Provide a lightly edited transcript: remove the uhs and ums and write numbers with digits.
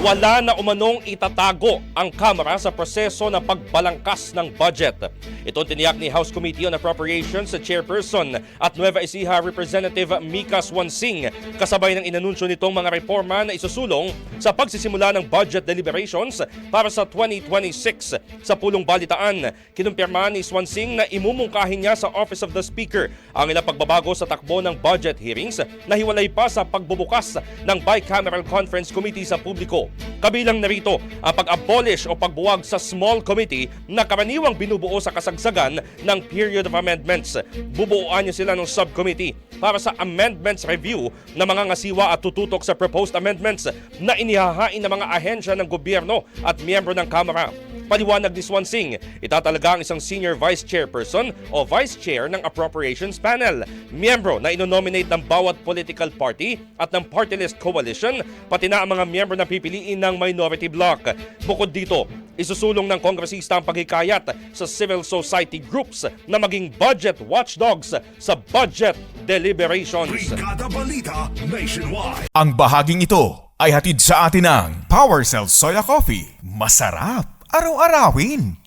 wala na umanong itatago ang Kamara sa proseso ng pagbalangkas ng budget. Ito tiniyak ni House Committee on Appropriations sa Chairperson at Nueva Ecija Representative Mika Swansing kasabay ng inanunsyo nitong mga reforma na isusulong sa pagsisimula ng budget deliberations para sa 2026. Sa pulong balitaan, kinumpirma ni Swansing na imumungkahin niya sa Office of the Speaker ang ilang pagbabago sa takbo ng budget hearings na hiwalay pa sa pagbubukas ng Bicameral Conference Committee sa publiko. Kabilang narito ang pag-abolish o pagbuwag sa small committee na karaniwang binubuo sa kasagsagan ng period of amendments. Bubuuan niya sila ng subcommittee para sa amendments review na mga ngasiwa at tututok sa proposed amendments na inihahain ng mga ahensya ng gobyerno at miyembro ng Kamara. Paliwanag ni Swansing, itatalaga ang isang senior vice chairperson o vice chair ng appropriations panel, miyembro na inonominate ng bawat political party at ng party list coalition, pati na ang mga miyembro na pipiliin ng minority bloc. Bukod dito, isusulong ng kongresista ang paghikayat sa civil society groups na maging budget watchdogs sa budget deliberations. Brigada Balita Nationwide. Ang bahaging ito ay hatid sa atin ng Power Cell Soya Coffee. Masarap araw-arawin.